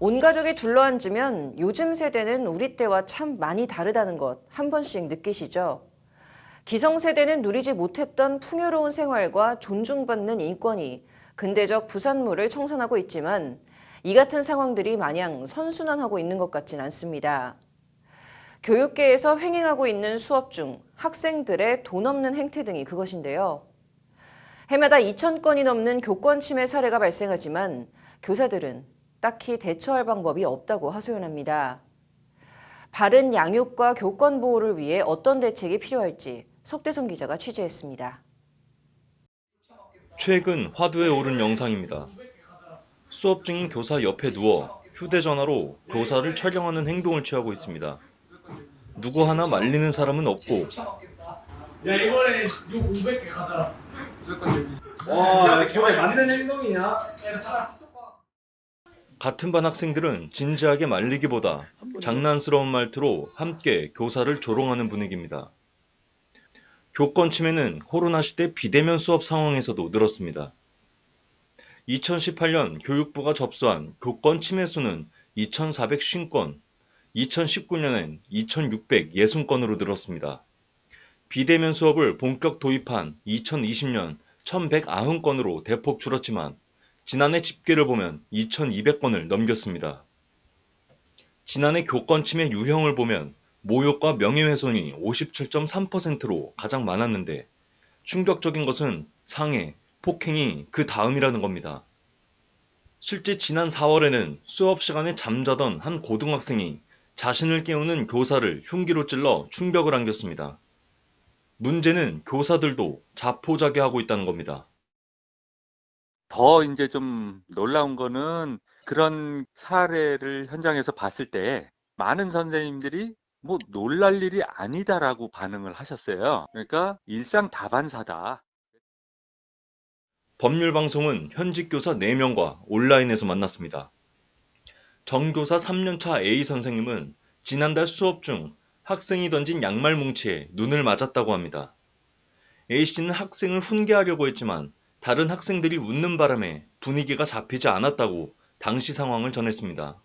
온 가족이 둘러앉으면 요즘 세대는 우리 때와 참 많이 다르다는 것 한 번씩 느끼시죠? 기성세대는 누리지 못했던 풍요로운 생활과 존중받는 인권이 근대적 부산물을 청산하고 있지만 이 같은 상황들이 마냥 선순환하고 있는 것 같진 않습니다. 교육계에서 횡행하고 있는 수업 중 학생들의 돈 없는 행태 등이 그것인데요. 해마다 2,000건이 넘는 교권 침해 사례가 발생하지만 교사들은 딱히 대처할 방법이 없다고 하소연합니다. 바른 양육과 교권 보호를 위해 어떤 대책이 필요할지 석대성 기자가 취재했습니다. 최근 화두에 오른 영상입니다. 수업 중인 교사 옆에 누워 휴대전화로 교사를 촬영하는 행동을 취하고 있습니다. 누구 하나 말리는 사람은 없고 야 이번에 욕 500개 가자. 와, 정말 맞는 행동이냐? 같은 반 학생들은 진지하게 말리기보다 장난스러운 말투로 함께 교사를 조롱하는 분위기입니다. 교권 침해는 코로나 시대 비대면 수업 상황에서도 늘었습니다. 2018년 교육부가 접수한 교권 침해 수는 2,450건, 2019년엔 2,660건으로 늘었습니다. 비대면 수업을 본격 도입한 2020년 1,190건으로 대폭 줄었지만 지난해 집계를 보면 2,200건을 넘겼습니다. 지난해 교권 침해 유형을 보면 모욕과 명예훼손이 57.3%로 가장 많았는데 충격적인 것은 상해, 폭행이 그 다음이라는 겁니다. 실제 지난 4월에는 수업 시간에 잠자던 한 고등학생이 자신을 깨우는 교사를 흉기로 찔러 충격을 안겼습니다. 문제는 교사들도 자포자기하고 있다는 겁니다. 더 이제 좀 놀라운 거는 그런 사례를 현장에서 봤을 때 많은 선생님들이 뭐 놀랄 일이 아니다라고 반응을 하셨어요. 그러니까 일상 다반사다. 법률방송은 현직 교사 4명과 온라인에서 만났습니다. 정교사 3년차 A 선생님은 지난달 수업 중 학생이 던진 양말 뭉치에 눈을 맞았다고 합니다. A씨는 학생을 훈계하려고 했지만 다른 학생들이 웃는 바람에 분위기가 잡히지 않았다고 당시 상황을 전했습니다.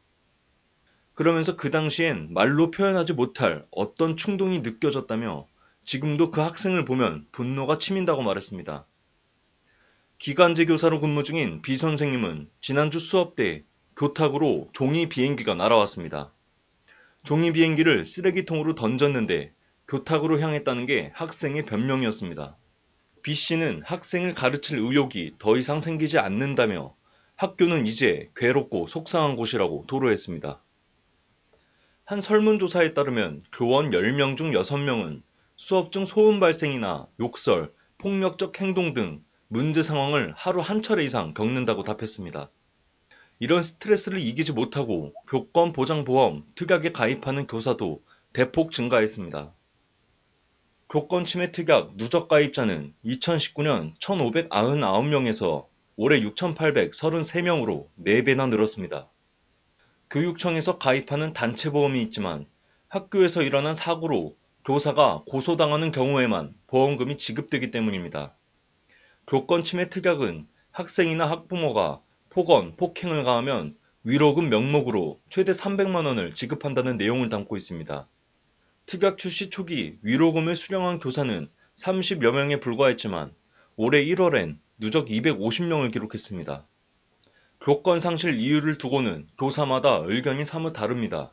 그러면서 그 당시엔 말로 표현하지 못할 어떤 충동이 느껴졌다며 지금도 그 학생을 보면 분노가 치민다고 말했습니다. 기간제 교사로 근무 중인 B 선생님은 지난주 수업 때 교탁으로 종이 비행기가 날아왔습니다. 종이 비행기를 쓰레기통으로 던졌는데 교탁으로 향했다는 게 학생의 변명이었습니다. B씨는 학생을 가르칠 의욕이 더 이상 생기지 않는다며 학교는 이제 괴롭고 속상한 곳이라고 토로했습니다. 한 설문조사에 따르면 교원 10명 중 6명은 수업 중 소음 발생이나 욕설, 폭력적 행동 등 문제 상황을 하루 한 차례 이상 겪는다고 답했습니다. 이런 스트레스를 이기지 못하고 교권보장보험 특약에 가입하는 교사도 대폭 증가했습니다. 교권침해 특약 누적 가입자는 2019년 1,599명에서 올해 6,833명으로 4배나 늘었습니다. 교육청에서 가입하는 단체보험이 있지만 학교에서 일어난 사고로 교사가 고소당하는 경우에만 보험금이 지급되기 때문입니다. 교권침해 특약은 학생이나 학부모가 폭언, 폭행을 가하면 위로금 명목으로 최대 300만 원을 지급한다는 내용을 담고 있습니다. 특약 출시 초기 위로금을 수령한 교사는 30여 명에 불과했지만 올해 1월엔 누적 250명을 기록했습니다. 교권 상실 이유를 두고는 교사마다 의견이 사뭇 다릅니다.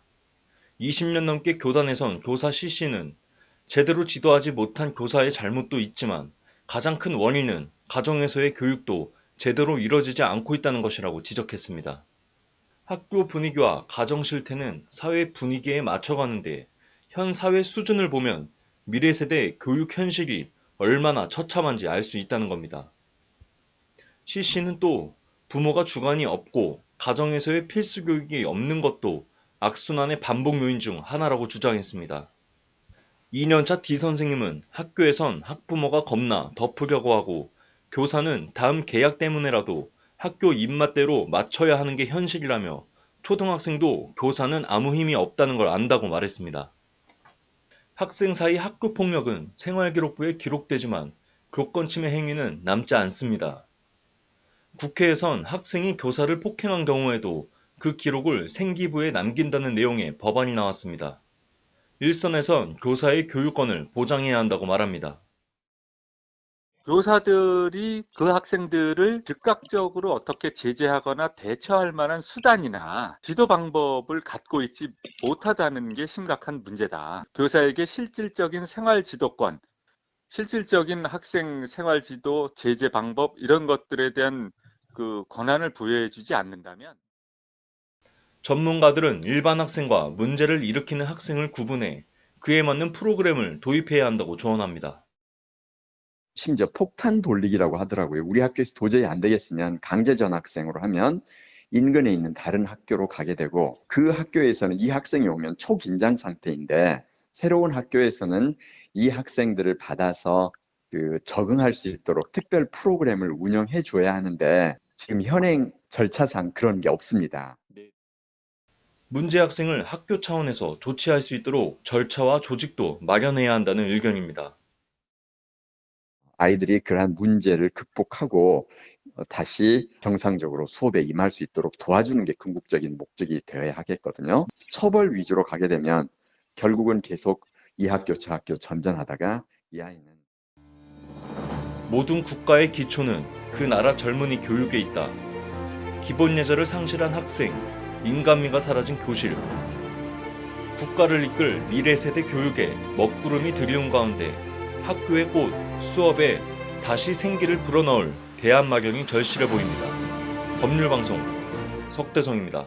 20년 넘게 교단에선 교사 C씨는 제대로 지도하지 못한 교사의 잘못도 있지만 가장 큰 원인은 가정에서의 교육도 제대로 이뤄지지 않고 있다는 것이라고 지적했습니다. 학교 분위기와 가정 실태는 사회 분위기에 맞춰가는데 현 사회 수준을 보면 미래 세대의 교육 현실이 얼마나 처참한지 알 수 있다는 겁니다. C씨는 또 부모가 주관이 없고 가정에서의 필수 교육이 없는 것도 악순환의 반복 요인 중 하나라고 주장했습니다. 2년차 D 선생님은 학교에선 학부모가 겁나 덮으려고 하고 교사는 다음 계약 때문에라도 학교 입맛대로 맞춰야 하는 게 현실이라며 초등학생도 교사는 아무 힘이 없다는 걸 안다고 말했습니다. 학생 사이 학교폭력은 생활기록부에 기록되지만 교권침해 행위는 남지 않습니다. 국회에선 학생이 교사를 폭행한 경우에도 그 기록을 생기부에 남긴다는 내용의 법안이 나왔습니다. 일선에선 교사의 교육권을 보장해야 한다고 말합니다. 교사들이 그 학생들을 즉각적으로 어떻게 제재하거나 대처할 만한 수단이나 지도 방법을 갖고 있지 못하다는 게 심각한 문제다. 교사에게 실질적인 생활 지도권, 실질적인 학생 생활 지도, 제재 방법 이런 것들에 대한 그 권한을 부여해 주지 않는다면 전문가들은 일반 학생과 문제를 일으키는 학생을 구분해 그에 맞는 프로그램을 도입해야 한다고 조언합니다. 심지어 폭탄 돌리기라고 하더라고요. 우리 학교에서 도저히 안 되겠으면 강제 전학생으로 하면 인근에 있는 다른 학교로 가게 되고, 그 학교에서는 이 학생이 오면 초긴장 상태인데 새로운 학교에서는 이 학생들을 받아서 적응할 수 있도록 특별 프로그램을 운영해 줘야 하는데 지금 현행 절차상 그런 게 없습니다. 문제 학생을 학교 차원에서 조치할 수 있도록 절차와 조직도 마련해야 한다는 의견입니다. 아이들이 그러한 문제를 극복하고 다시 정상적으로 수업에 임할 수 있도록 도와주는 게 궁극적인 목적이 되어야 하겠거든요. 처벌 위주로 가게 되면 결국은 계속 이 학교 저 학교 전전하다가 이 아이는 모든 국가의 기초는 그 나라 젊은이 교육에 있다. 기본 예절을 상실한 학생, 인간미가 사라진 교실. 국가를 이끌 미래 세대 교육에 먹구름이 드리운 가운데 학교의 꽃, 수업에 다시 생기를 불어넣을 대안마경이 절실해 보입니다. 법률방송 석대성입니다.